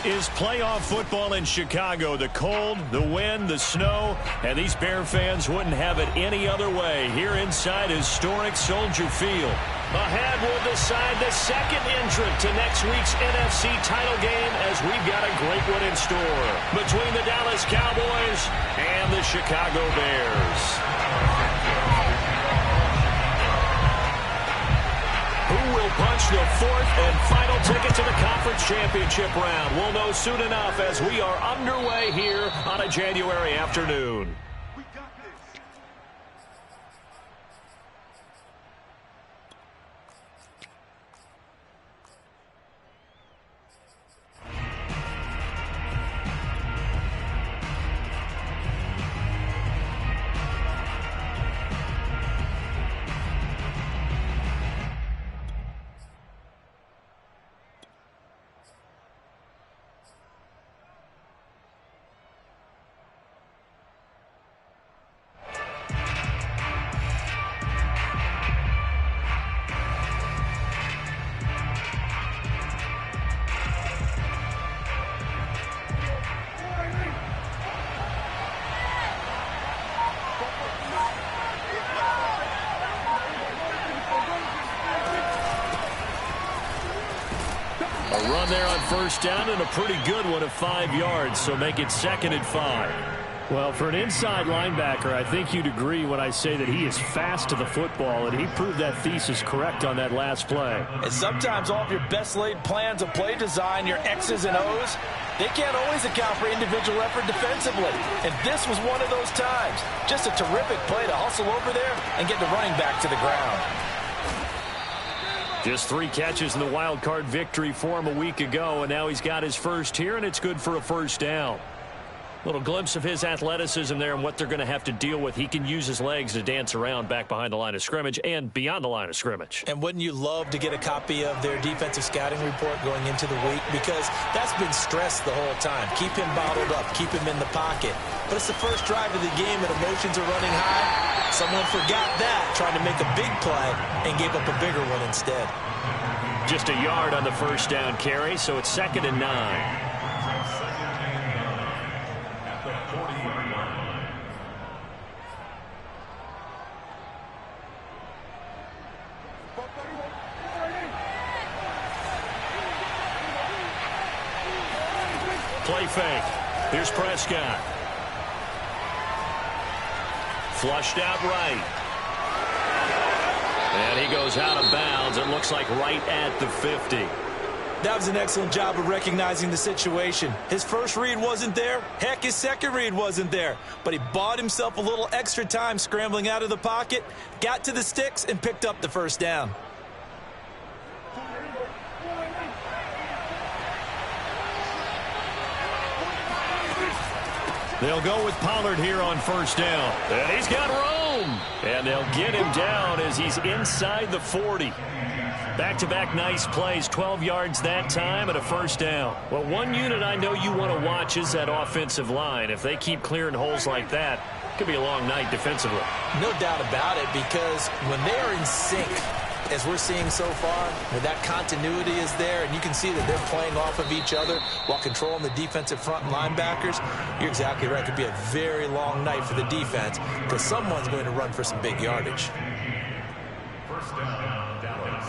is playoff football in Chicago. The cold, the wind, the snow, and these Bear fans wouldn't have it any other way here inside historic Soldier Field. Ahead will decide the second entrant to next week's NFC title game as we've got a great one in store between the Dallas Cowboys and the Chicago Bears. Who will punch the fourth and final ticket to the conference championship round? We'll know soon enough as we are underway here on a January afternoon. A run there on first down and a pretty good one of 5 yards, so make it 2nd and 5. Well, for an inside linebacker, I think you'd agree when I say that he is fast to the football, and he proved that thesis correct on that last play. And sometimes all of your best laid plans of play design, your X's and O's, they can't always account for individual effort defensively. And this was one of those times. Just a terrific play to hustle over there and get the running back to the ground. Just 3 catches in the wild card victory for him a week ago, and now he's got his first here, and it's good for a first down. Little glimpse of his athleticism there and what they're going to have to deal with. He can use his legs to dance around back behind the line of scrimmage and beyond the line of scrimmage. And wouldn't you love to get a copy of their defensive scouting report going into the week? Because that's been stressed the whole time. Keep him bottled up. Keep him in the pocket. But it's the first drive of the game and emotions are running high. Someone forgot that, trying to make a big play and gave up a bigger one instead. Just a yard on the first down carry, so it's 2nd and 9. Play fake. Here's Prescott. Flushed out right. And he goes out of bounds. It looks like right at the 50. That was an excellent job of recognizing the situation. His first read wasn't there. Heck, his second read wasn't there. But he bought himself a little extra time scrambling out of the pocket, got to the sticks, and picked up the first down. They'll go with Pollard here on first down. And he's got room. And they'll get him down as he's inside the 40. Back-to-back nice plays, 12 yards that time and a first down. Well, one unit I know you want to watch is that offensive line. If they keep clearing holes like that, it could be a long night defensively. No doubt about it, because when they are in sync, as we're seeing so far, when that continuity is there and you can see that they're playing off of each other while controlling the defensive front and linebackers, you're exactly right. It could be a very long night for the defense because someone's going to run for some big yardage. First down, Dallas.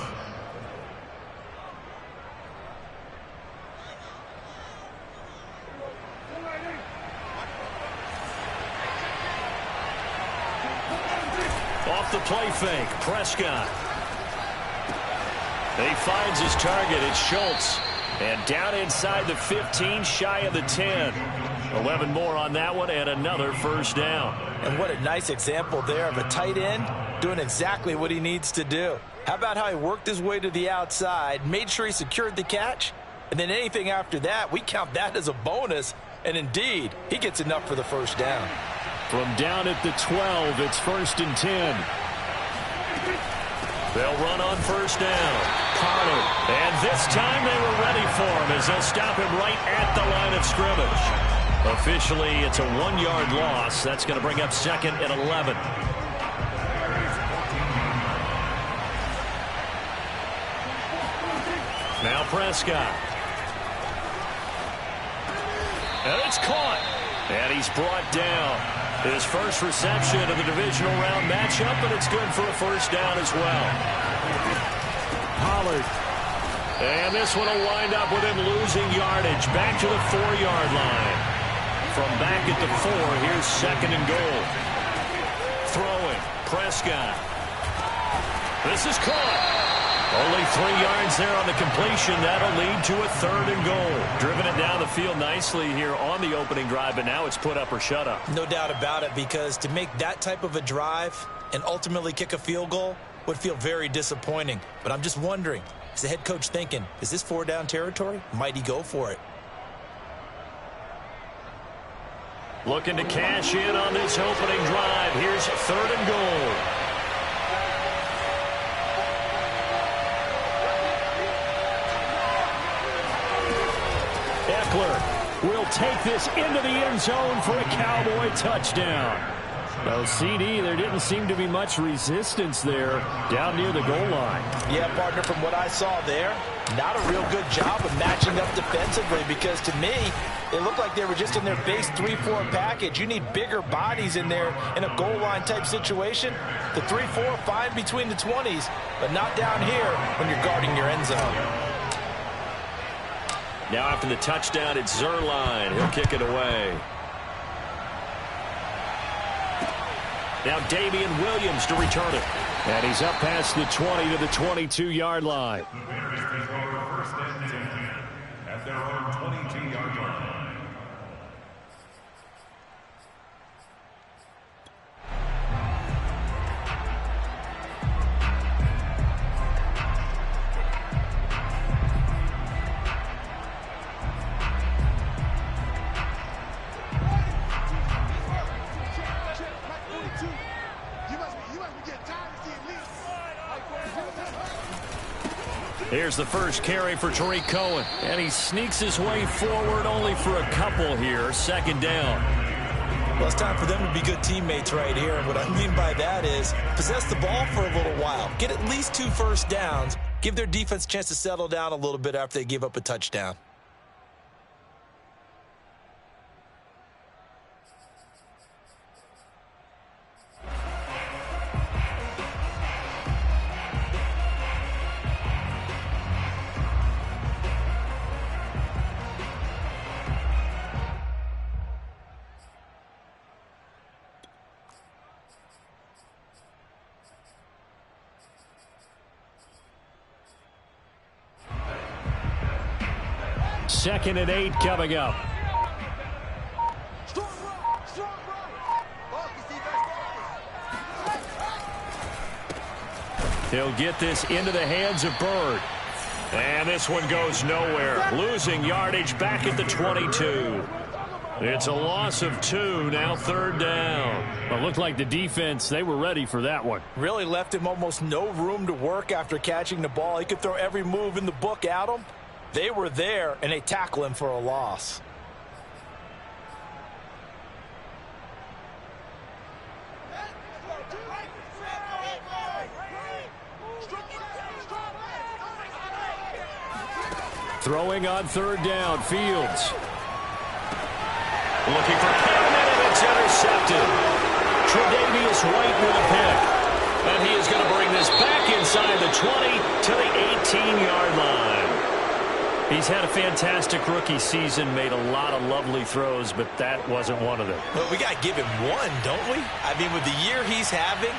Off the play fake, Prescott. He finds his target. It's Schultz. And down inside the 15, shy of the 10. 11 more on that one and another first down. And what a nice example there of a tight end doing exactly what he needs to do. How about how he worked his way to the outside, made sure he secured the catch, and then anything after that, we count that as a bonus. And indeed, he gets enough for the first down. From down at the 12, it's 1st and 10. They'll run on first down. Pollard. And this time they were ready for him as they'll stop him right at the line of scrimmage. Officially, it's a 1-yard loss. That's going to bring up 2nd and 11. Now Prescott. And it's caught. And he's brought down. His first reception of the divisional round matchup, and it's good for a first down as well. Pollard. And this one will wind up with him losing yardage. Back to the 4-yard line. From back at the 4, here's second and goal. Throwing. Prescott. This is caught. Only 3 yards there on the completion. That'll lead to a third and goal. Driven it down the field nicely here on the opening drive, but now it's put up or shut up. No doubt about it, because to make that type of a drive and ultimately kick a field goal would feel very disappointing. But I'm just wondering, is the head coach thinking, is this 4-down territory? Might he go for it? Looking to cash in on this opening drive. Here's third and goal. Eckler will take this into the end zone for a Cowboy touchdown. No CD, there didn't seem to be much resistance there down near the goal line. Yeah, partner, from what I saw there, not a real good job of matching up defensively, because to me, it looked like they were just in their base 3-4 package. You need bigger bodies in there in a goal line type situation. The 3-4, fine between the 20s, but not down here when you're guarding your end zone. Now after the touchdown, it's Zerline. He'll kick it away. Now Damian Williams to return it. And he's up past the 20 to the 22-yard line. The Bears take over first and 10 at their own 22-yard line. Here's the first carry for Tariq Cohen. And he sneaks his way forward only for a couple here. Second down. Well, it's time for them to be good teammates right here. And what I mean by that is possess the ball for a little while. Get at least 2 first downs. Give their defense a chance to settle down a little bit after they give up a touchdown. Second and 8 coming up. He'll get this into the hands of Bird. And this one goes nowhere. Losing yardage back at the 22. It's a loss of 2, now third down. It looked like the defense, they were ready for that one. Really left him almost no room to work after catching the ball. He could throw every move in the book at him. They were there, and they tackle him for a loss. Throwing on third down, Fields. Looking for Cannon, and it's intercepted. Tre'Davious White with a pick. And he is going to bring this back inside the 20 to the 18-yard line. He's had a fantastic rookie season, made a lot of lovely throws, but that wasn't one of them. Well, we got to give him one, don't we? I mean, with the year he's having,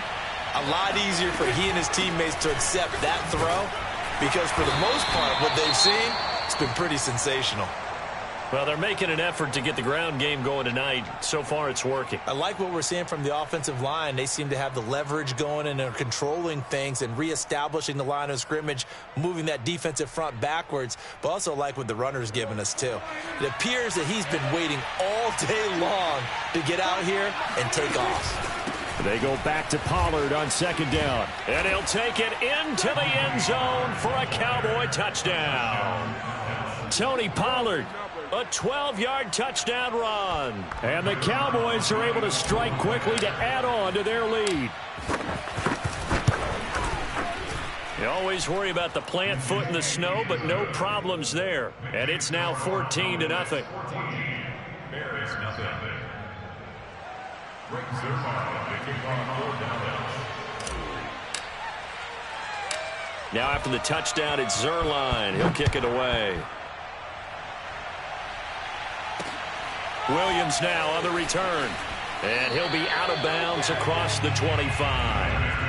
a lot easier for he and his teammates to accept that throw, because for the most part, what they've seen, it's been pretty sensational. Well, they're making an effort to get the ground game going tonight. So far, it's working. I like what we're seeing from the offensive line. They seem to have the leverage going, and they're controlling things and reestablishing the line of scrimmage, moving that defensive front backwards, but also like what the runner's giving us, too. It appears that he's been waiting all day long to get out here and take off. They go back to Pollard on second down. And he'll take it into the end zone for a Cowboy touchdown. Tony Pollard. A 12-yard touchdown run. And the Cowboys are able to strike quickly to add on to their lead. You always worry about the plant foot in the snow, but no problems there. And it's now 14-0. Now after the touchdown, it's Zuerlein. He'll kick it away. Williams now on the return. And he'll be out of bounds across the 25.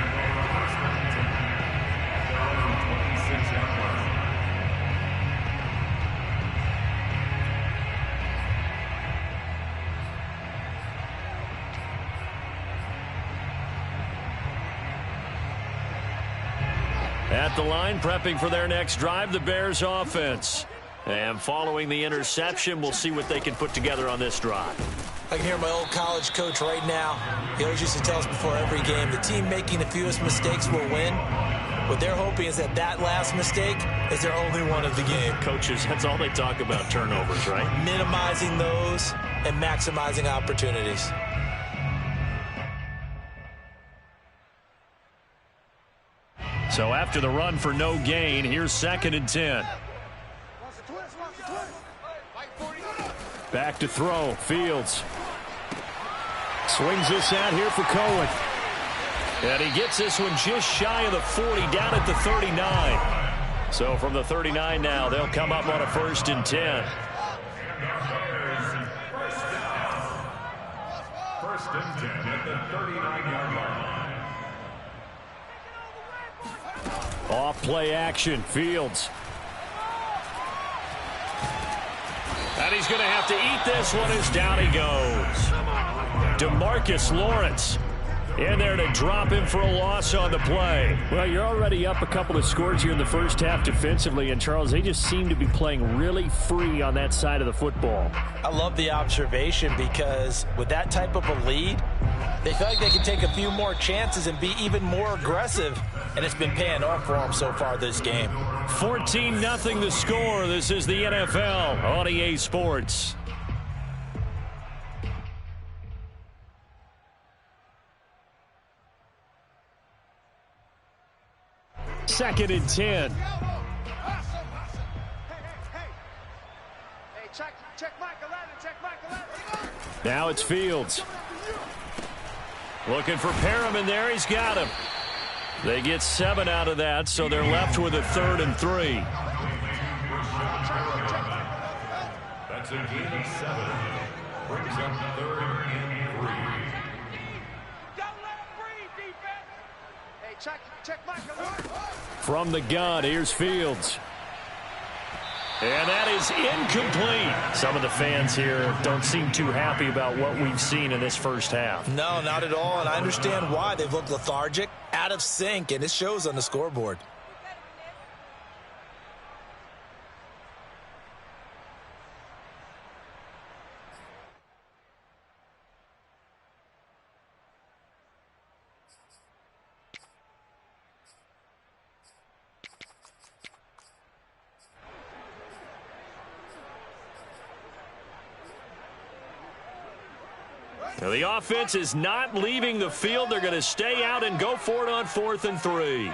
At the line, prepping for their next drive, the Bears offense. And following the interception, we'll see what they can put together on this drive. I can hear my old college coach right now. He always used to tell us before every game, the team making the fewest mistakes will win. What they're hoping is that that last mistake is their only one of the game. Coaches, that's all they talk about, turnovers, right? Minimizing those and maximizing opportunities. So after the run for no gain, here's 2nd and 10. Back to throw. Fields swings this out here for Cohen. And he gets this one just shy of the 40, down at the 39. So from the 39 now, they'll come up on a 1st and 10. First and 10 at the 39-yard line. Off play action. Fields. And he's going to have to eat this one as down he goes. DeMarcus Lawrence in there to drop him for a loss on the play. Well, you're already up a couple of scores here in the first half defensively, and Charles, they just seem to be playing really free on that side of the football. I love the observation because with that type of a lead, they feel like they can take a few more chances and be even more aggressive, and it's been paying off for them so far this game. 14-0 the score. This is the NFL on EA Sports. Second and 10. Now it's Fields. Looking for Perriman there. He's got him. They get 7 out of that, so they're left with a 3rd and 3. That's a gain of 7. Brings up 3rd and 3. Don't let him breathe, defense. Hey, check Michael. From the gun, here's Fields. And that is incomplete. Some of the fans here don't seem too happy about what we've seen in this first half. No, not at all, and I understand why. They've looked lethargic, out of sync, and it shows on the scoreboard. Now the offense is not leaving the field. They're going to stay out and go for it on 4th and 3.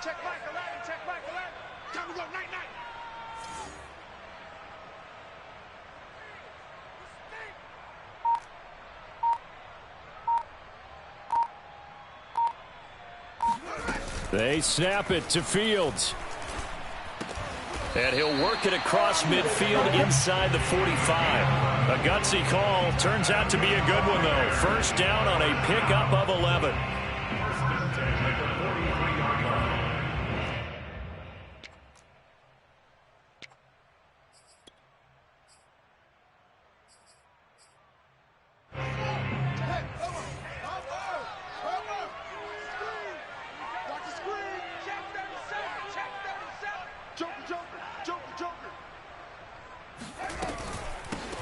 Check Michael Allen. Check Michael Allen. Time to go. Night. They snap it to Fields. And he'll work it across midfield inside the 45. A gutsy call. Turns out to be a good one, though. First down on a pickup of 11.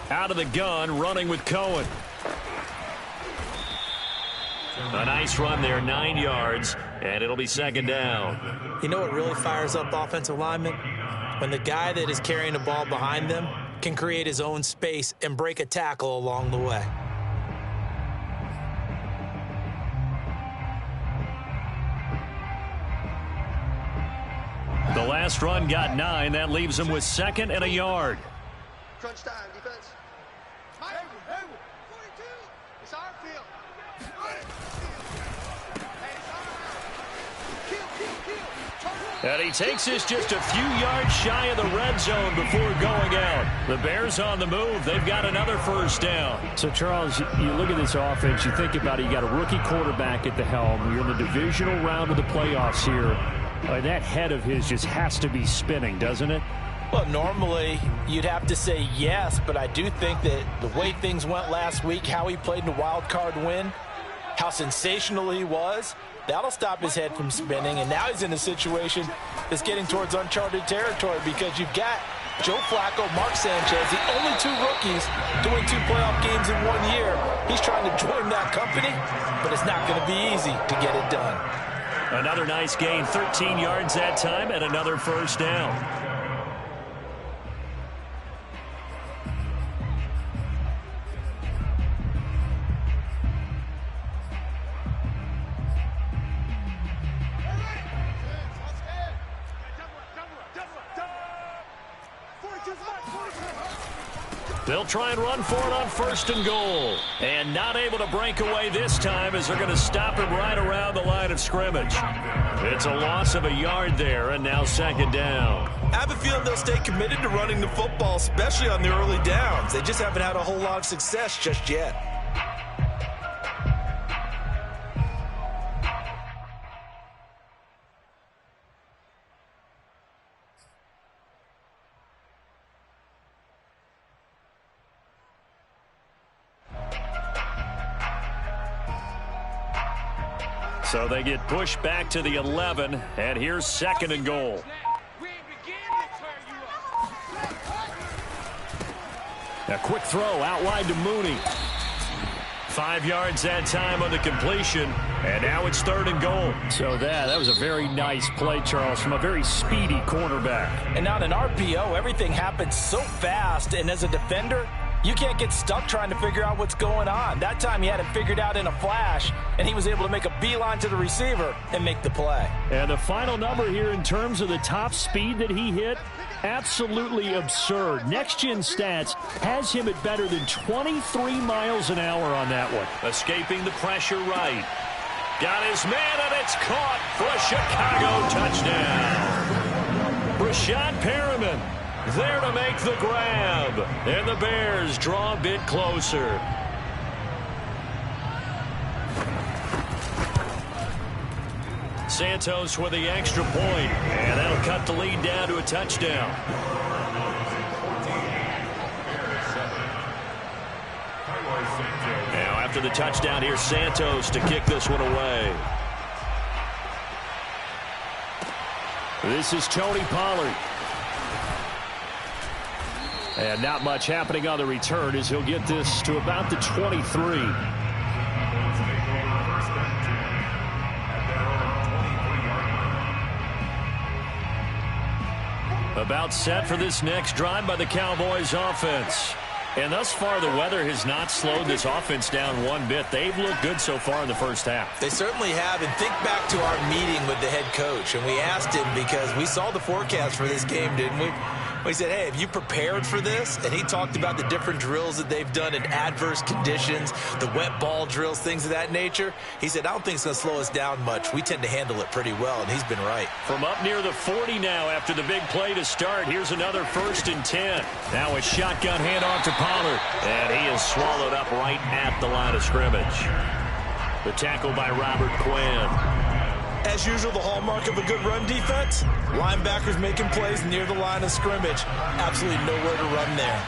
Out of the gun, running with Cohen. A nice run there, 9 yards, and it'll be 2nd down. You know what really fires up offensive linemen? When the guy that is carrying the ball behind them can create his own space and break a tackle along the way. The last run got 9. That leaves him with 2nd and a yard. Crunch time, defense. Hey, 42. It's our field. And he takes this just a few yards shy of the red zone before going out. The Bears on the move. They've got another first down. So, Charles, you look at this offense, you think about it, you got a rookie quarterback at the helm. You're in the divisional round of the playoffs here. That head of his just has to be spinning, doesn't it? Well, normally you'd have to say yes, but I do think that the way things went last week, how he played in the wild card win, how sensational he was, that'll stop his head from spinning. And now he's in a situation that's getting towards uncharted territory because you've got Joe Flacco, Mark Sanchez, the only two rookies to win 2 playoff games in 1 year. He's trying to join that company, but it's not going to be easy to get it done. Another nice gain, 13 yards that time, and another first down. They'll try and run for it on 1st and goal. And not able to break away this time as they're going to stop him right around the line of scrimmage. It's a loss of a yard there, and now 2nd down. I have a feeling they'll stay committed to running the football, especially on the early downs. They just haven't had a whole lot of success just yet. So they get pushed back to the 11, and here's 2nd and goal. A quick throw out wide to Mooney. 5 yards that time on the completion, and now it's 3rd and goal. So that was a very nice play, Charles, from a very speedy cornerback. And on an RPO, everything happens so fast, and as a defender, you can't get stuck trying to figure out what's going on. That time he had it figured out in a flash, and he was able to make a beeline to the receiver and make the play. And the final number here in terms of the top speed that he hit, absolutely absurd. Next Gen Stats has him at better than 23 miles an hour on that one. Escaping the pressure right. Got his man, and it's caught for a Chicago touchdown. Rashad Perriman there to make the grab. And the Bears draw a bit closer. Santos with the extra point, and that'll cut the lead down to a touchdown. Now after the touchdown, here's Santos to kick this one away. This is Tony Pollard. And not much happening on the return as he'll get this to about the 23. About set for this next drive by the Cowboys offense. And thus far, the weather has not slowed this offense down one bit. They've looked good so far in the first half. They certainly have. And think back to our meeting with the head coach. And we asked him because we saw the forecast for this game, didn't we? We said, hey, have you prepared for this? And he talked about the different drills that they've done in adverse conditions, the wet ball drills, things of that nature. He said, I don't think it's going to slow us down much. We tend to handle it pretty well, and he's been right. From up near the 40 now after the big play to start. Here's another 1st and 10. Now a shotgun handoff to Pollard. And he is swallowed up right at the line of scrimmage. The tackle by Robert Quinn. As usual, the hallmark of a good run defense, linebackers making plays near the line of scrimmage. Absolutely nowhere to run there.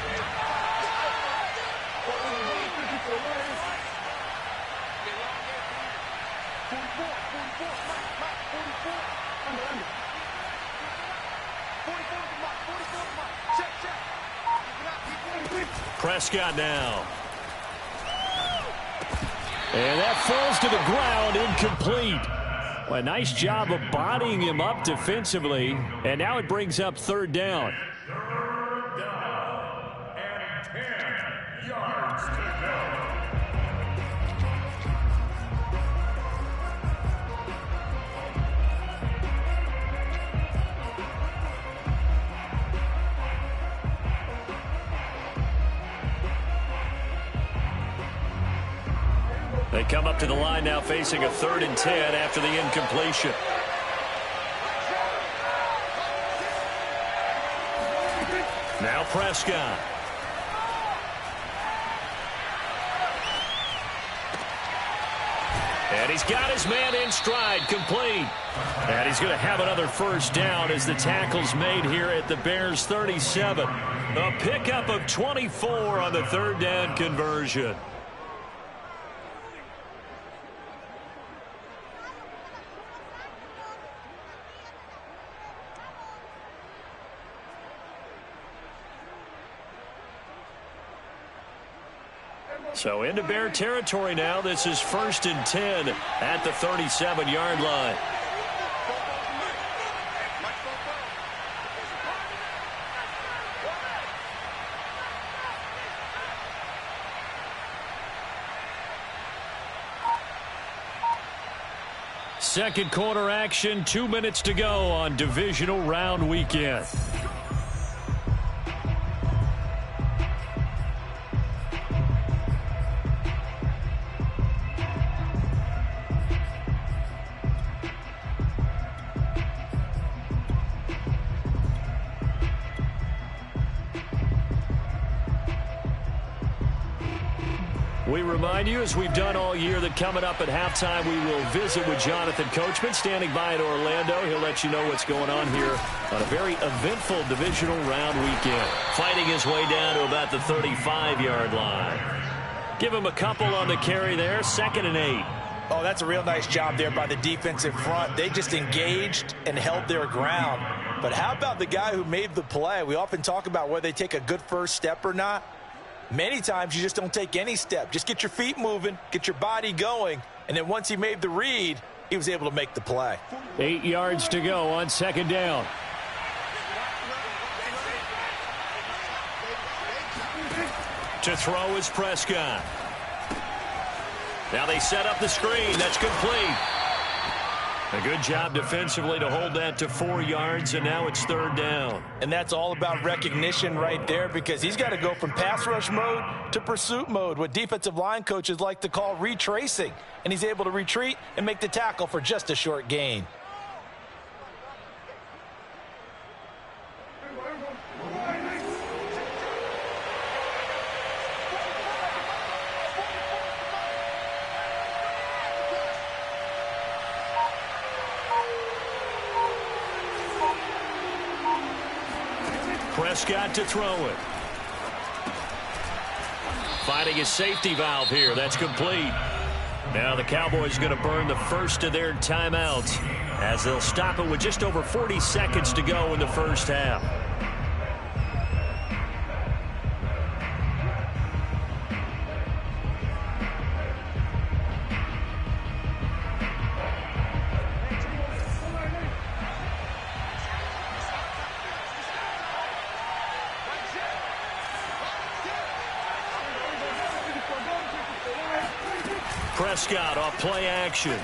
Prescott now. And that falls to the ground, incomplete. A nice job of bodying him up defensively. And now it brings up 3rd down. 3rd down and 10 yards to go. They come up to the line now facing a 3rd and 10 after the incompletion. Now Prescott. And he's got his man in stride, complete. And he's going to have another first down as the tackle's made here at the Bears' 37. A pickup of 24 on the third down conversion. So into Bear territory now. This is 1st and 10 at the 37-yard line. Second quarter action, 2 minutes to go on divisional round weekend. We remind you, as we've done all year, that coming up at halftime, we will visit with Jonathan Coachman, standing by in Orlando. He'll let you know what's going on here on a very eventful divisional round weekend. Fighting his way down to about the 35-yard line. Give him a couple on the carry there, 2nd and 8. Oh, that's a real nice job there by the defensive front. They just engaged and held their ground. But how about the guy who made the play? We often talk about whether they take a good first step or not. Many times you just don't take any step. Just get your feet moving, get your body going, and then once he made the read, he was able to make the play. 8 yards to go on 2nd down. To throw is Prescott. Now they set up the screen. That's complete. A good job defensively to hold that to 4 yards, and now it's 3rd down. And that's all about recognition right there, because he's got to go from pass rush mode to pursuit mode, what defensive line coaches like to call retracing. And he's able to retreat and make the tackle for just a short gain. Prescott to throw it. Finding his safety valve here. That's complete. Now the Cowboys going to burn the first of their timeouts as they'll stop it with just over 40 seconds to go in the first half. Prescott off play action.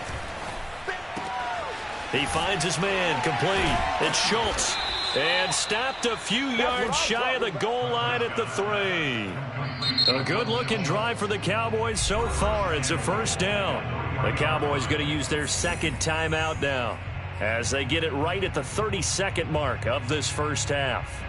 He finds his man, complete. It's Schultz. And stopped a few yards shy of the goal line at the 3. A good-looking drive for the Cowboys so far. It's a first down. The Cowboys going to use their second timeout now as they get it right at the 32nd mark of this first half.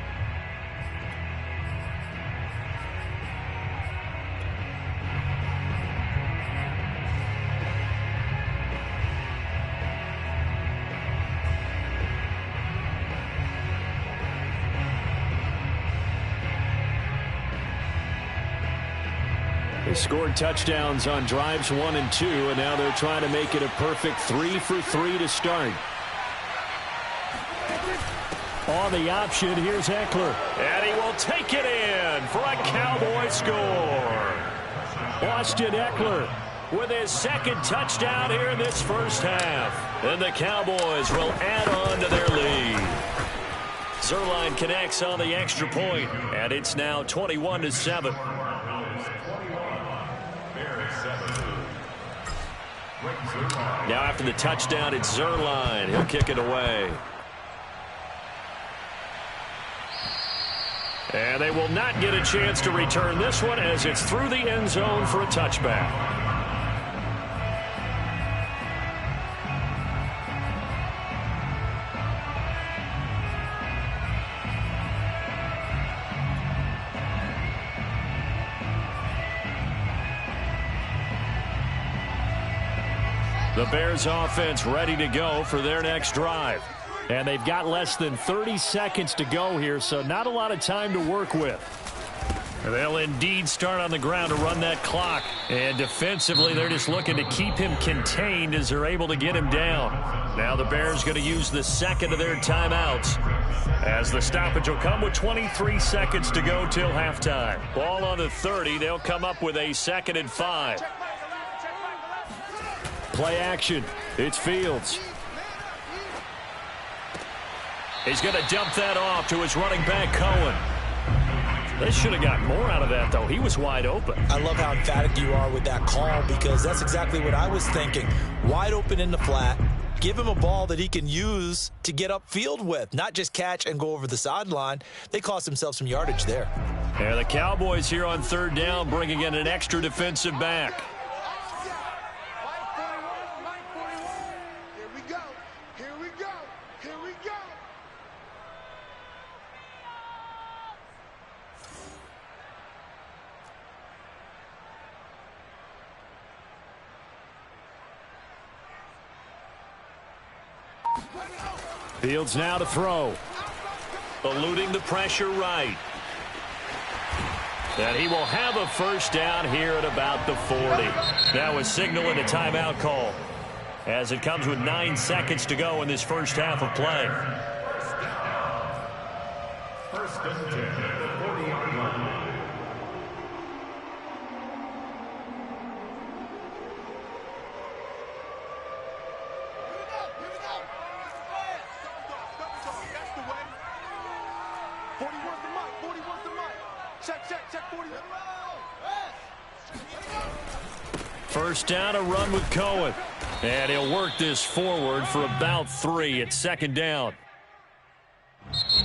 They scored touchdowns on drives 1 and 2, and now they're trying to make it a perfect 3 for 3 to start. On the option, here's Eckler. And he will take it in for a Cowboy score. Austin Eckler with his second touchdown here in this first half. And the Cowboys will add on to their lead. Zerline connects on the extra point, and it's now 21-7. Now after the touchdown, it's Zerline. He'll kick it away. And they will not get a chance to return this one as it's through the end zone for a touchback. The Bears offense ready to go for their next drive. And they've got less than 30 seconds to go here, so not a lot of time to work with. They'll indeed start on the ground to run that clock. And defensively, they're just looking to keep him contained as they're able to get him down. Now the Bears going to use the second of their timeouts, as the stoppage will come with 23 seconds to go till halftime. Ball on the 30. They'll come up with a 2nd and 5. Play action. It's Fields. He's going to dump that off to his running back, Cohen. They should have gotten more out of that, though. He was wide open. I love how emphatic you are with that call, because that's exactly what I was thinking. Wide open in the flat. Give him a ball that he can use to get upfield with, not just catch and go over the sideline. They cost themselves some yardage there. And the Cowboys here on 3rd down, bringing in an extra defensive back. Here we go. Here we go. Here we go. Fields now to throw. Eluding the pressure right. And he will have a 1st down here at about the 40. Now a signal and a timeout call, as it comes with 9 seconds to go in this first half of play. First and 10 at the 40-yard line. First down, a run with Cohen. And he'll work this forward for about 3 at 2nd down.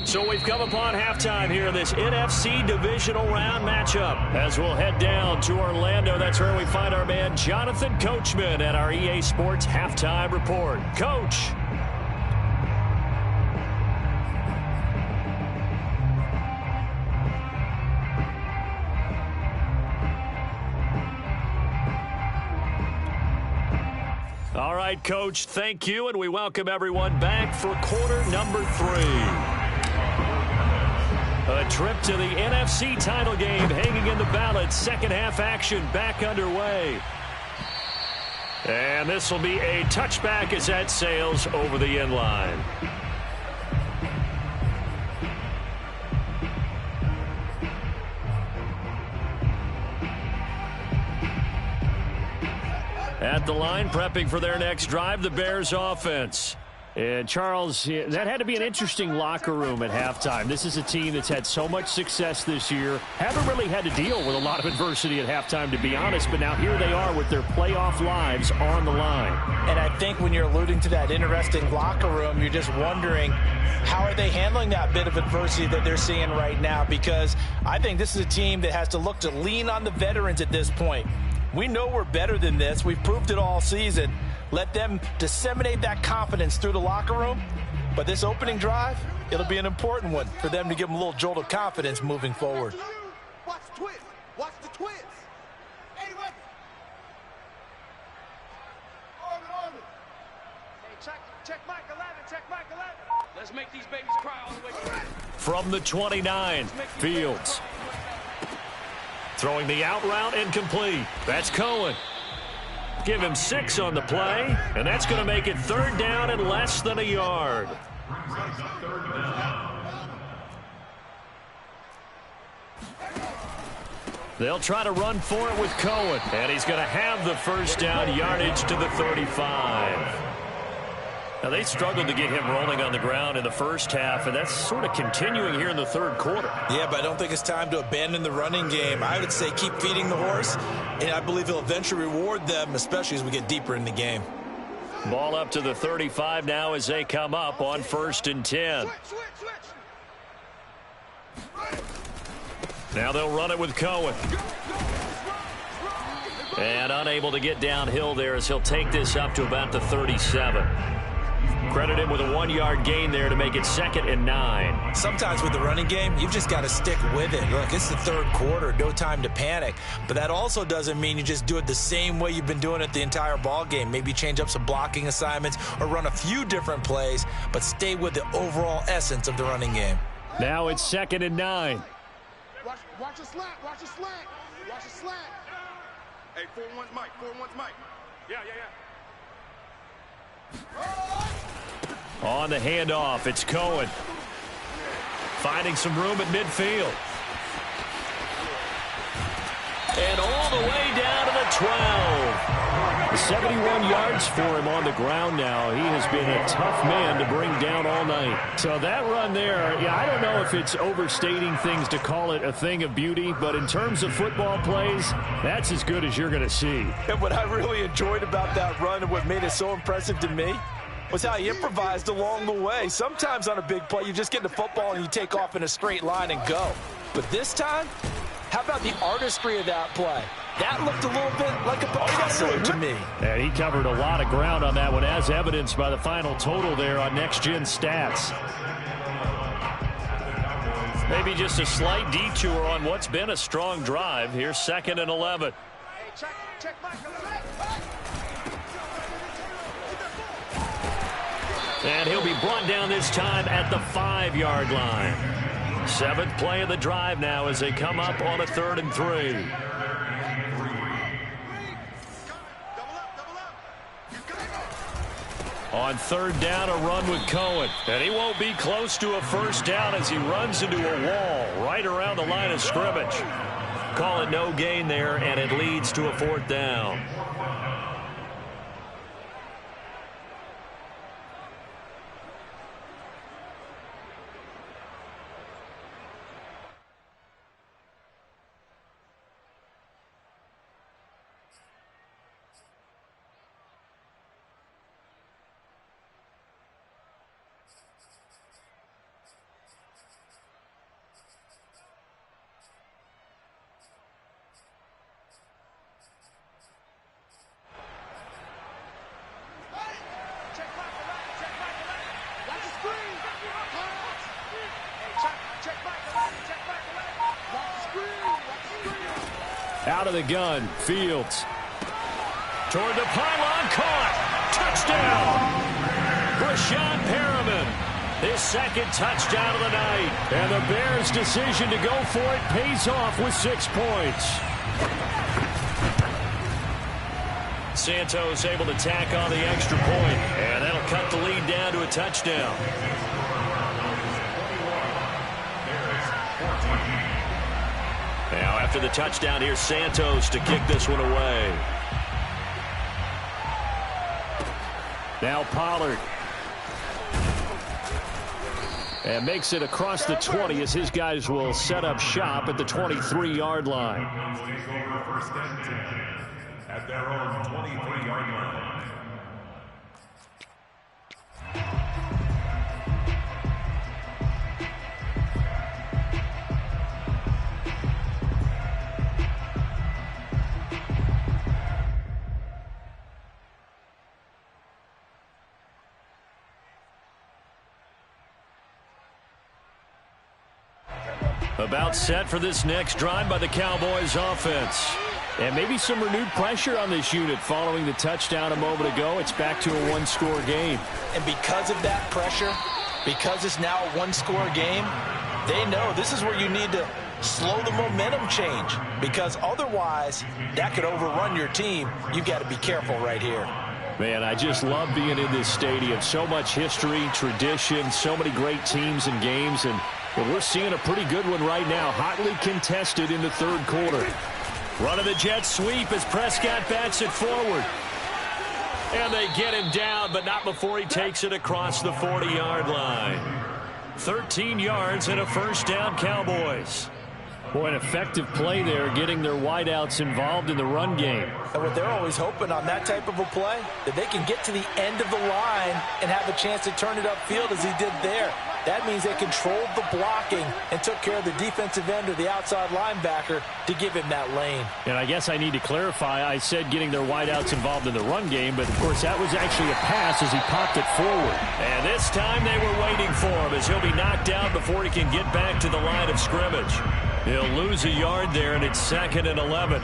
So we've come upon halftime here in this NFC divisional round matchup. As we'll head down to Orlando, that's where we find our man Jonathan Coachman at our EA Sports Halftime Report. Coach. All right, Coach, thank you, and we welcome everyone back for quarter number 3. A trip to the NFC title game hanging in the balance. Second half action back underway. And this will be a touchback as that sails over the end line. At the line, prepping for their next drive, the Bears offense. And, Charles, that had to be an interesting locker room at halftime. This is a team that's had so much success this year. Haven't really had to deal with a lot of adversity at halftime, to be honest. But now here they are with their playoff lives on the line. And I think when you're alluding to that interesting locker room, you're just wondering, how are they handling that bit of adversity that they're seeing right now? Because I think this is a team that has to look to lean on the veterans at this point. We know we're better than this. We've proved it all season. Let them disseminate that confidence through the locker room. But this opening drive, it'll be an important one for them to give them a little jolt of confidence moving forward. Watch the twist. Watch the twist. Hey, what? Arm it. Hey, check Mike 11. Check Mike 11. Let's make these babies cry all the way through. From the 29, Fields. Throwing the out route incomplete. That's Cohen. Give him 6 on the play, and that's going to make it 3rd down and less than a yard. They'll try to run for it with Cohen, and he's going to have the 1st down, yardage to the 35. Now, they struggled to get him rolling on the ground in the first half, and that's sort of continuing here in the 3rd quarter. Yeah, but I don't think it's time to abandon the running game. I would say keep feeding the horse, and I believe he'll eventually reward them, especially as we get deeper in the game. Ball up to the 35 now as they come up on 1st and 10. Now they'll run it with Cohen. And unable to get downhill there as he'll take this up to about the 37. Credit him with a 1-yard gain there to make it 2nd and 9. Sometimes with the running game, you've just got to stick with it. Look, it's the third quarter, no time to panic. But that also doesn't mean you just do it the same way you've been doing it the entire ball game. Maybe change up some blocking assignments or run a few different plays, but stay with the overall essence of the running game. Now it's 2nd and 9. Watch the slant. Watch the slant. Watch the slant. Hey, 4-1's Mike. 4-1's Mike. Yeah. On the handoff, it's Cohen. Finding some room at midfield. And all the way down to the 12. 71 yards for him on the ground now. He has been a tough man to bring down all night. So that run there, I don't know if it's overstating things to call it a thing of beauty, but in terms of football plays, that's as good as you're going to see. And what I really enjoyed about that run and what made it so impressive to me was how he improvised along the way. Sometimes on a big play, you just get the football and you take off in a straight line and go. But this time, how about the artistry of that play? That looked a little bit like a Picasso to me. And he covered a lot of ground on that one, as evidenced by the final total there on Next Gen Stats. Maybe just a slight detour on what's been a strong drive. Here's 2nd and 11. Hey, check Mike. And he'll be brought down this time at the 5-yard line. 7th play of the drive now as they come up on a 3rd and 3. On 3rd down, a run with Cohen. And he won't be close to a 1st down as he runs into a wall right around the line of scrimmage. Call it no gain there, and it leads to a 4th down. Out of the gun, Fields. Toward the pylon, caught. Touchdown. Brashad Perriman, his 2nd touchdown of the night. And the Bears' decision to go for it pays off with 6 points. Santos able to tack on the extra point, and that'll cut the lead down to a touchdown. Now after the touchdown, here's Santos to kick this one away. Now Pollard. And makes it across the 20 as his guys will set up shop at the 23-yard line. At their own 23-yard line. About set for this next drive by the Cowboys offense. And maybe some renewed pressure on this unit following the touchdown a moment ago. It's back to a 1-score game. And because of that pressure, because it's now a 1-score game, they know this is where you need to slow the momentum change, because otherwise that could overrun your team. You've got to be careful right here. Man, I just love being in this stadium. So much history, tradition, so many great teams and games, and we're seeing a pretty good one right now, hotly contested in the 3rd quarter. Run of the jet sweep as Prescott bats it forward. And they get him down, but not before he takes it across the 40-yard line. 13 yards and a 1st down, Cowboys. Boy, an effective play there, getting their wideouts involved in the run game. And what they're always hoping on that type of a play, that they can get to the end of the line and have a chance to turn it upfield as he did there. That means they controlled the blocking and took care of the defensive end or the outside linebacker to give him that lane. And I guess I need to clarify, I said getting their wideouts involved in the run game, but of course that was actually a pass as he popped it forward. And this time they were waiting for him as he'll be knocked out before he can get back to the line of scrimmage. He'll lose a yard there, and it's 2nd and 11.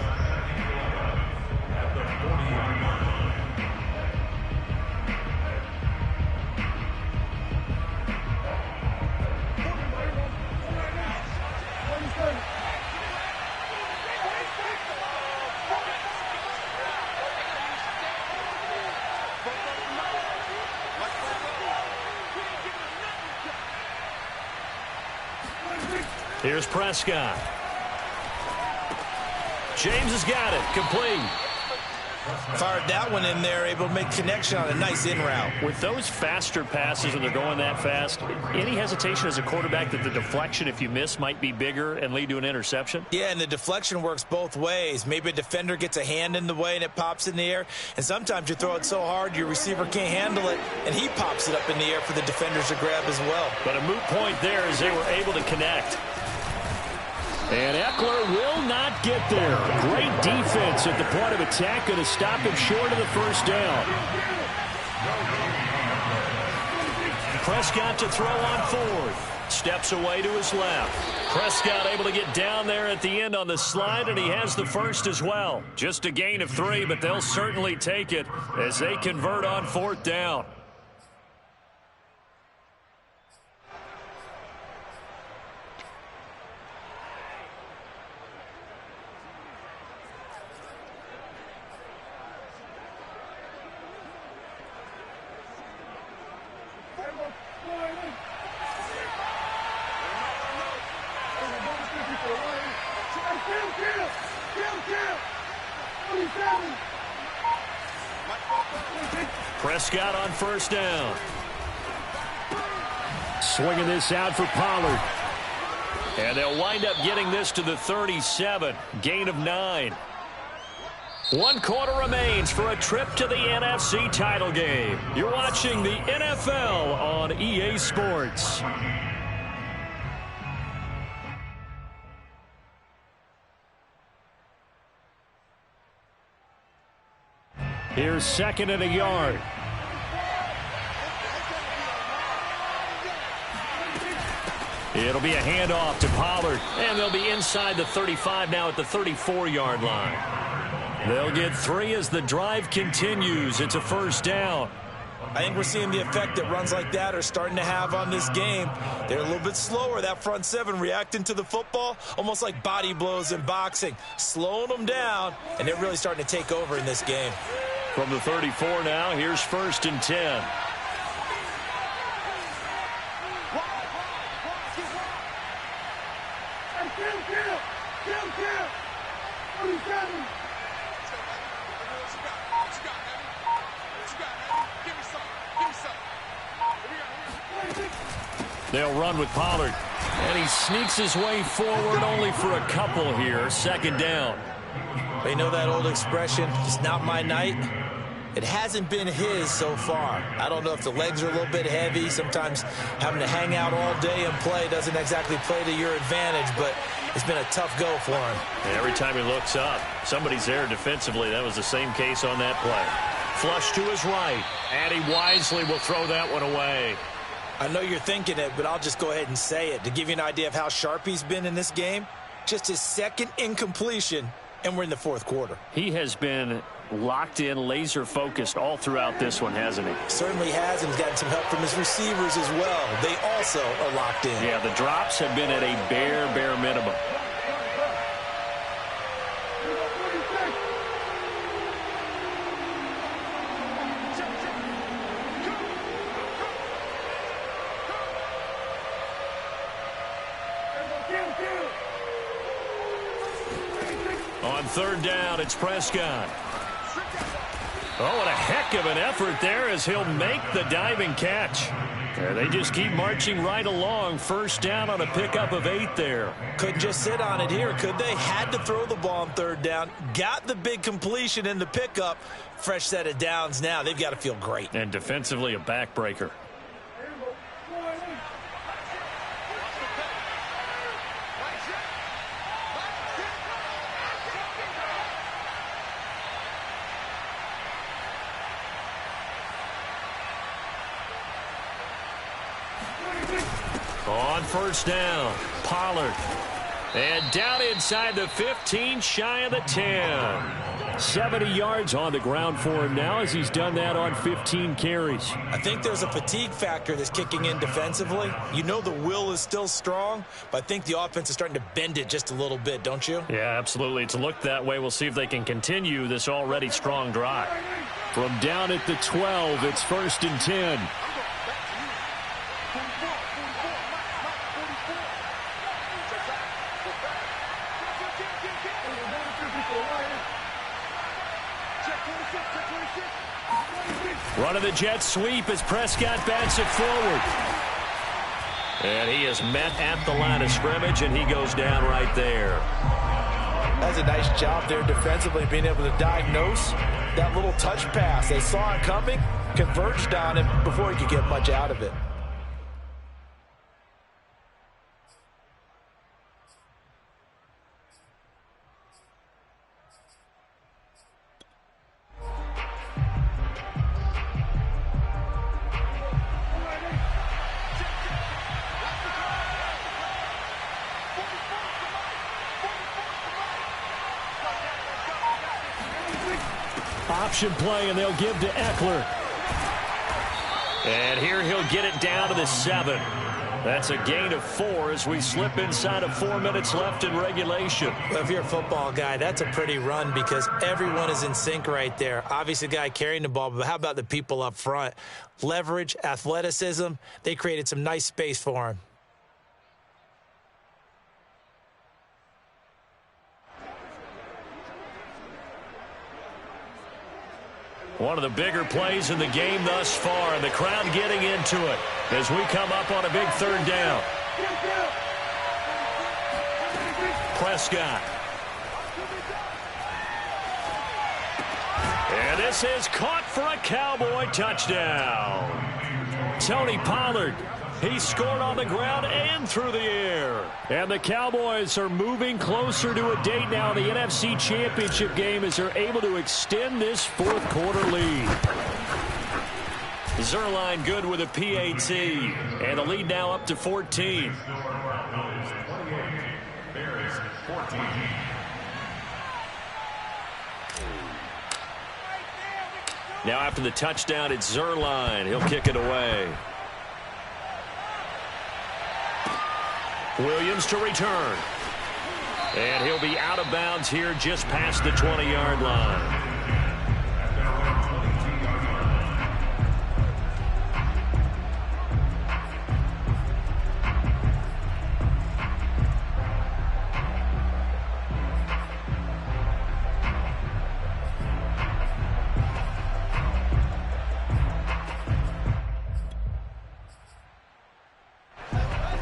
Here's Prescott. James has got it. Complete. Fired that one in there, able to make connection on a nice in route. With those faster passes and they're going that fast, any hesitation as a quarterback that the deflection, if you miss, might be bigger and lead to an interception? Yeah, and the deflection works both ways. Maybe a defender gets a hand in the way and it pops in the air. And sometimes you throw it so hard your receiver can't handle it, and he pops it up in the air for the defenders to grab as well. But a moot point there as they were able to connect. And Eckler will not get there. Great defense at the point of attack, going to stop him short of the first down. Prescott to throw on 4th. Steps away to his left. Prescott able to get down there at the end on the slide, and he has the first as well. Just a gain of 3, but they'll certainly take it as they convert on 4th down. Prescott on 1st down. Swinging this out for Pollard. And they'll wind up getting this to the 37. Gain of 9. 1 quarter remains for a trip to the NFC title game. You're watching the NFL on EA Sports. Here's 2nd and a yard. It'll be a handoff to Pollard, and they'll be inside the 35 now at the 34-yard line. They'll get 3 as the drive continues. It's a 1st down. I think we're seeing the effect that runs like that are starting to have on this game. They're a little bit slower, that front 7, reacting to the football, almost like body blows in boxing, slowing them down, and they're really starting to take over in this game. From the 34 now, here's 1st and 10. They'll run with Pollard. And he sneaks his way forward only for a couple here. 2nd down. They know that old expression, it's not my night. It hasn't been his so far. I don't know if the legs are a little bit heavy. Sometimes having to hang out all day and play doesn't exactly play to your advantage, but it's been a tough go for him. And every time he looks up, somebody's there defensively. That was the same case on that play. Flush to his right, and he wisely will throw that one away. I know you're thinking it, but I'll just go ahead and say it. To give you an idea of how sharp he's been in this game, just his 2nd incompletion, and we're in the 4th quarter. He has been locked in, laser focused all throughout this one, hasn't he? Certainly has, and he's gotten some help from his receivers as well. They also are locked in. Yeah, the drops have been at a bare minimum. On 3rd down, it's Prescott. Oh, what a heck of an effort there as he'll make the diving catch. Yeah, they just keep marching right along. First down on a pickup of 8 there. Couldn't just sit on it here, could they? Had to throw the ball on third down. Got the big completion in the pickup. Fresh set of downs now. They've got to feel great. And defensively a backbreaker. On first down, Pollard. And down inside the 15, shy of the 10. 70 yards on the ground for him now as he's done that on 15 carries. I think there's a fatigue factor that's kicking in defensively. You know the will is still strong, but I think the offense is starting to bend it just a little bit, don't you? Yeah, absolutely. It's looked that way. We'll see if they can continue this already strong drive. From down at the 12, it's 1st and 10. Running the jet sweep as Prescott bats it forward. And he is met at the line of scrimmage, and he goes down right there. That's a nice job there defensively, being able to diagnose that little touch pass. They saw it coming, converged on him before he could get much out of it. Option play, and they'll give to Eckler. And here he'll get it down to the 7. That's a gain of 4 as we slip inside of 4 minutes left in regulation. Well, if you're a football guy, that's a pretty run because everyone is in sync right there. Obviously, the guy carrying the ball, but how about the people up front? Leverage, athleticism, they created some nice space for him. One of the bigger plays in the game thus far, and the crowd getting into it as we come up on a big 3rd down. Prescott. And this is caught for a Cowboy touchdown. Tony Pollard. He scored on the ground and through the air. And the Cowboys are moving closer to a date now in the NFC Championship game as they're able to extend this 4th quarter lead. Zerline good with a PAT. And the lead now up to 14. Now after the touchdown, it's Zerline. He'll kick it away. Williams to return. And he'll be out of bounds here just past the 20-yard line.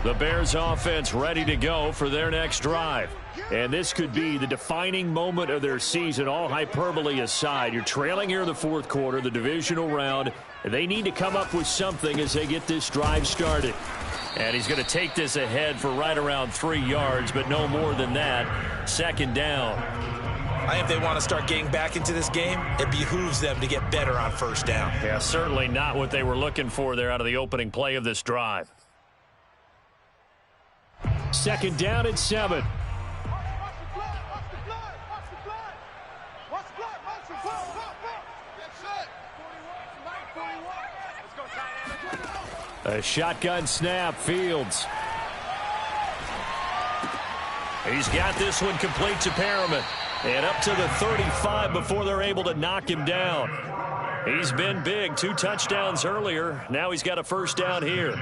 The Bears offense ready to go for their next drive. And this could be the defining moment of their season, all hyperbole aside. You're trailing here in the 4th quarter, the divisional round. They need to come up with something as they get this drive started. And he's going to take this ahead for right around 3 yards, but no more than that. 2nd down. I think if they want to start getting back into this game, it behooves them to get better on 1st down. Yeah, certainly not what they were looking for there out of the opening play of this drive. 2nd down and 7. A shotgun snap, Fields. He's got this one complete to Perriman. And up to the 35 before they're able to knock him down. He's been big. 2 touchdowns earlier. Now he's got a 1st down here.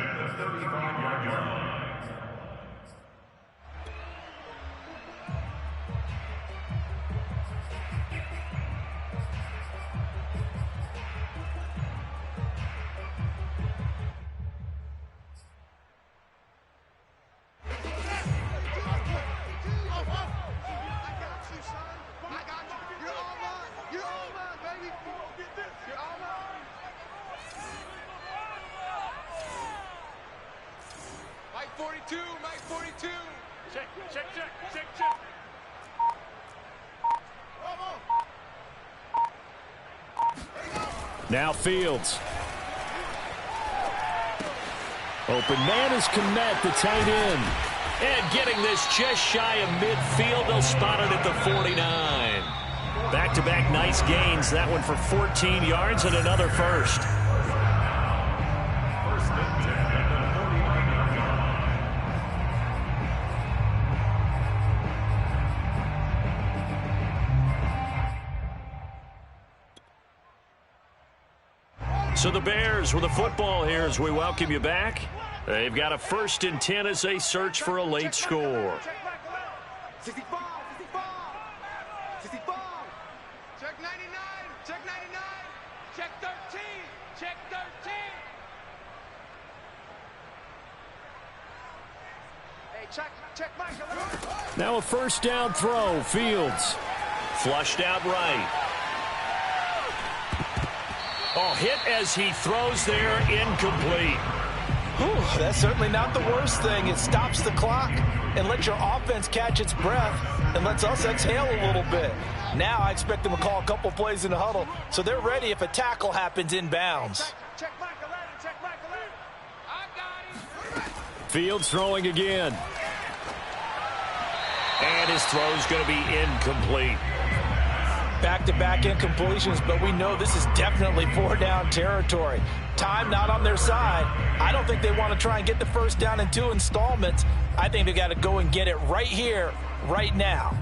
42, Mike 42. Check, check, check, check, check. Now Fields. Open man is Kmet, the tight end. And getting this just shy of midfield, they'll spot it at the 49. Back-to-back nice gains. That one for 14 yards and another first. So the Bears with the football here as we welcome you back. They've got a 1st and 10 as they search for a late score. 65, 65, 65. Check 99, check 99, check 13, check 13. Hey, check Mike. Now a 1st down throw. Fields. Flushed out right. Oh, hit as he throws there, incomplete. Whew, that's certainly not the worst thing. It stops the clock and lets your offense catch its breath and lets us exhale a little bit. Now I expect them to call a couple plays in the huddle so they're ready if a tackle happens inbounds. Check Mike 11, check Mike 11. I got him. Fields throwing again. And his throw's going to be incomplete. Back-to-back incompletions, but we know this is definitely 4-down territory. Time not on their side. I don't think they want to try and get the 1st down in 2 installments. I think they got to go and get it right here, right now.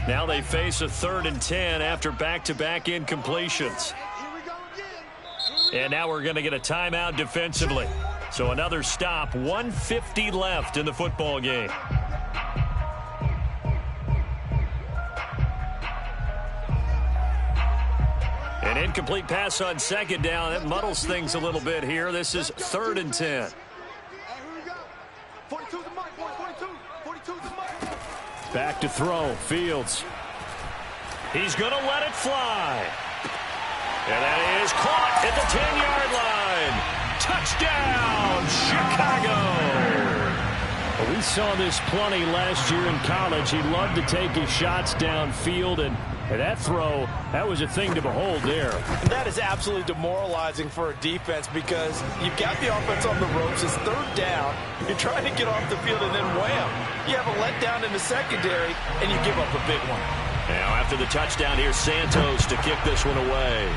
Now they face a 3rd and 10 after back-to-back incompletions. And now we're going to get a timeout defensively. So another stop, 1:50 left in the football game. An incomplete pass on 2nd down. That muddles things a little bit here. This is 3rd and 10. Back to throw. Fields. He's going to let it fly. And that is caught at the 10-yard line. Touchdown, Chicago! Well, we saw this plenty last year in college. He loved to take his shots downfield, and that throw, that was a thing to behold there. And that is absolutely demoralizing for a defense because you've got the offense on the ropes. It's 3rd down. You're trying to get off the field, and then wham, you have a letdown in the secondary, and you give up a big one. Now after the touchdown, here's Santos to kick this one away.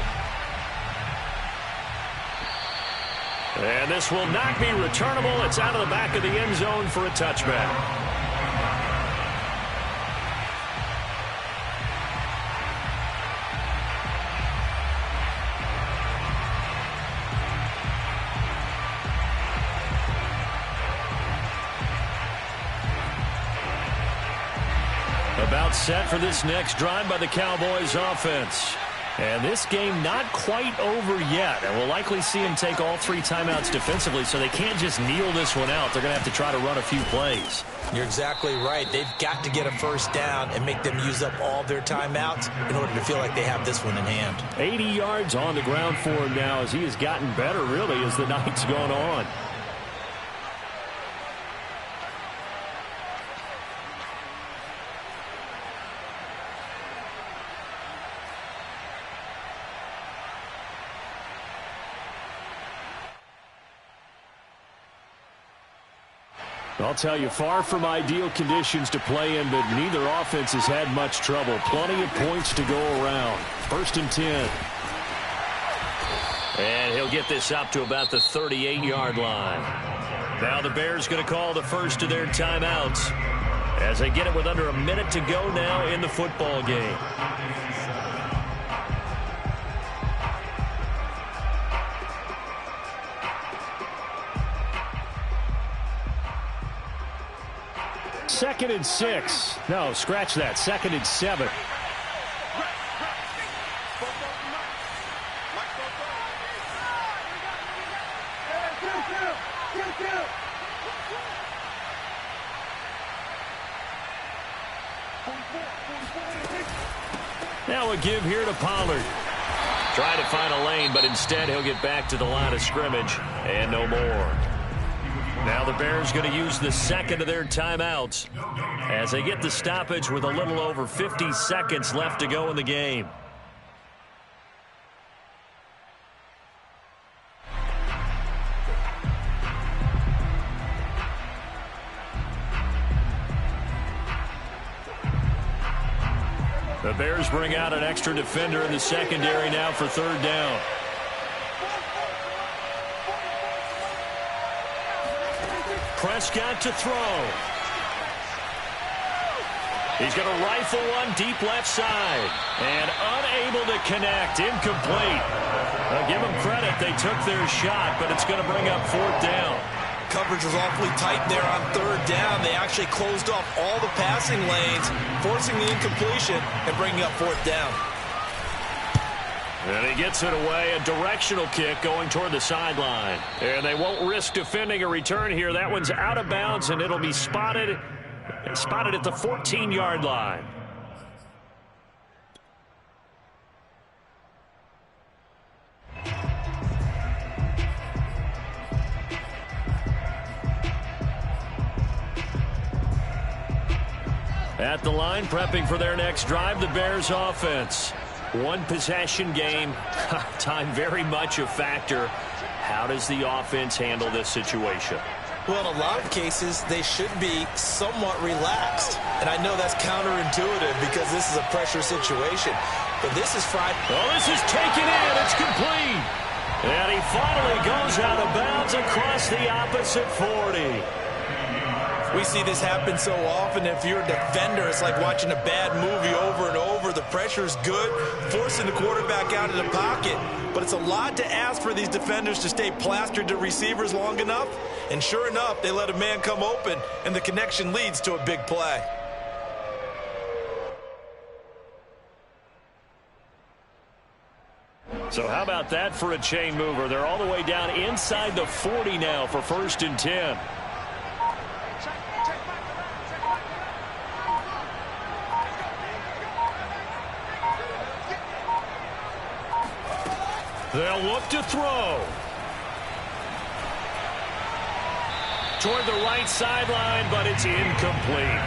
And this will not be returnable. It's out of the back of the end zone for a touchback. About set for this next drive by the Cowboys offense. And this game not quite over yet. And we'll likely see him take all 3 timeouts defensively, so they can't just kneel this one out. They're going to have to try to run a few plays. You're exactly right. They've got to get a 1st down and make them use up all their timeouts in order to feel like they have this one in hand. 80 yards on the ground for him now as he has gotten better, really, as the night's gone on. I'll tell you, far from ideal conditions to play in, but neither offense has had much trouble. Plenty of points to go around. 1st and 10. And he'll get this up to about the 38-yard line. Now the Bears going to call the first of their timeouts as they get it with under a minute to go now in the football game. Second and 6. No, scratch that. 2nd and 7. Now a give here to Pollard. Trying to find a lane, but instead he'll get back to the line of scrimmage and no more. Now the Bears going to use the second of their timeouts as they get the stoppage with a little over 50 seconds left to go in the game. The Bears bring out an extra defender in the secondary now for third down. Prescott to throw. He's going to rifle one deep left side. And unable to connect. Incomplete. I'll give them credit. They took their shot, but it's going to bring up fourth down. Coverage was awfully tight there on third down. They actually closed off all the passing lanes, forcing the incompletion and bringing up fourth down. And he gets it away, a directional kick going toward the sideline. And they won't risk defending a return here. That one's out of bounds, and it'll be spotted at the 14-yard line. At the line, prepping for their next drive, the Bears offense. One possession game, time very much a factor. How does the offense handle this situation? Well, in a lot of cases, they should be somewhat relaxed. And I know that's counterintuitive because this is a pressure situation. But this is Friday. Oh, this is taken in. It's complete. And he finally goes out of bounds across the opposite 40. We see this happen so often. If you're a defender, it's like watching a bad movie over and over. The pressure's good, forcing the quarterback out of the pocket. But it's a lot to ask for these defenders to stay plastered to receivers long enough. And sure enough, they let a man come open, and the connection leads to a big play. So how about that for a chain mover? They're all the way down inside the 40 now for 1st and 10. They'll look to throw. Toward the right sideline, but it's incomplete.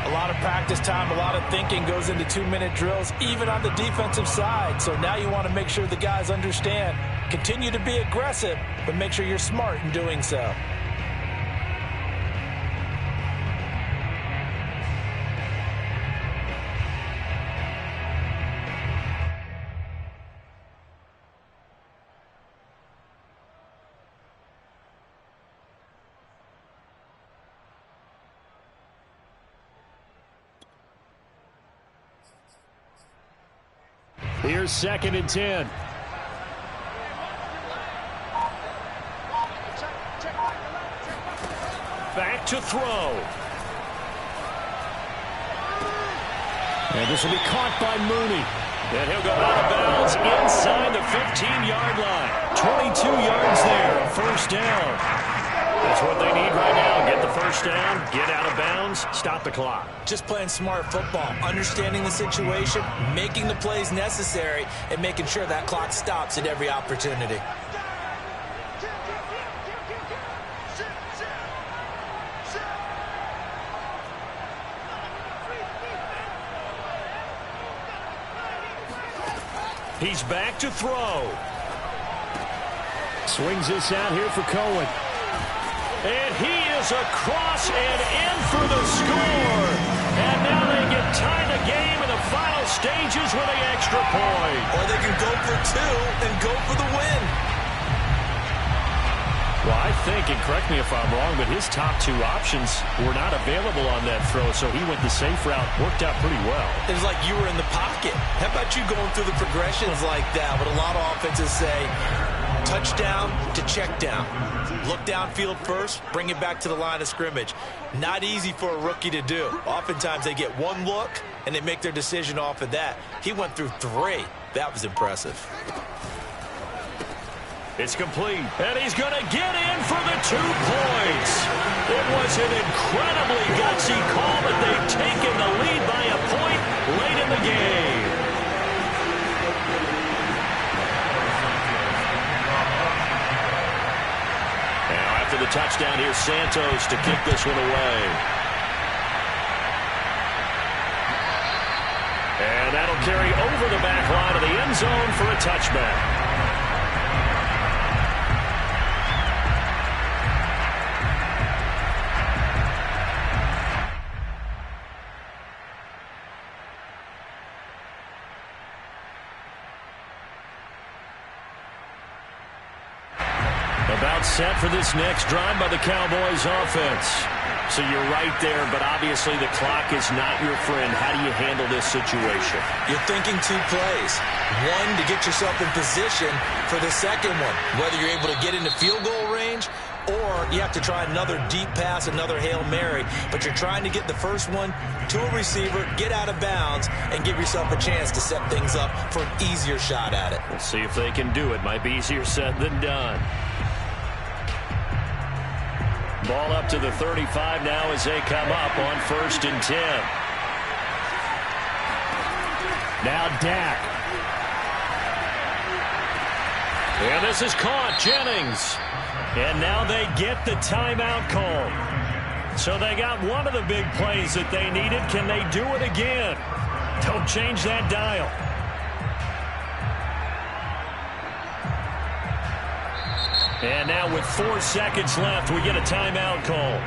A lot of practice time, a lot of thinking goes into 2-minute drills, even on the defensive side. So now you want to make sure the guys understand. Continue to be aggressive, but make sure you're smart in doing so. Here's 2nd and 10. Back to throw. And this will be caught by Mooney. And he'll go out of bounds inside the 15-yard line. 22 yards there, 1st down. That's what they need right now. Get the 1st down, get out of bounds, stop the clock. Just playing smart football, understanding the situation, making the plays necessary, and making sure that clock stops at every opportunity. He's back to throw. Swings this out here for Cohen. And he is across and in for the score. And now they get tied the game in the final stages with an extra point. Or they can go for 2 and go for the win. Well, I think, and correct me if I'm wrong, but his top 2 options were not available on that throw, so he went the safe route. Worked out pretty well. It was like you were in the pocket. How about you going through the progressions like that? But a lot of offenses say touchdown to check down. Look downfield first, bring it back to the line of scrimmage. Not easy for a rookie to do. Oftentimes they get one look, and they make their decision off of that. He went through 3. That was impressive. It's complete, and he's going to get in for the 2 points. It was an incredibly gutsy call, but they've taken the lead by a point late in the game. touchdown. Here's Santos to kick this one away. And that'll carry over the back line of the end zone for a touchback. About set for this next drive by the Cowboys offense. So you're right there, but obviously the clock is not your friend. How do you handle this situation? You're thinking 2 plays. One, to get yourself in position for the second one, whether you're able to get into field goal range or you have to try another deep pass, another Hail Mary, but you're trying to get the first one to a receiver, get out of bounds, and give yourself a chance to set things up for an easier shot at it. We'll see if they can do it. Might be easier said than done. Ball up to the 35 now as they come up on 1st and 10. Now Dak. And this is caught. Jennings. And now they get the timeout call. So they got one of the big plays that they needed. Can they do it again? Don't change that dial. And now with 4 seconds left, we get a timeout call.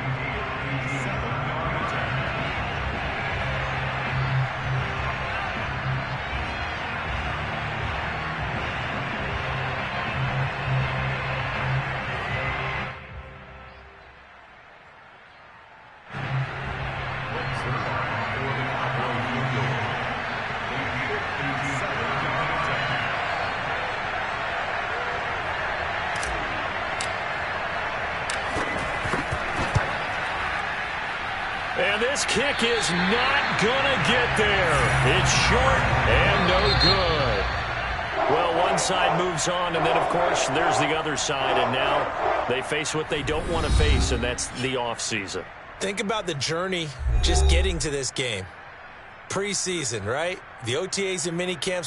And this kick is not going to get there. It's short and no good. Well, one side moves on, and then, of course, there's the other side. And now they face what they don't want to face, and that's the offseason. Think about the journey just getting to this game. Preseason, right? The OTAs and minicamps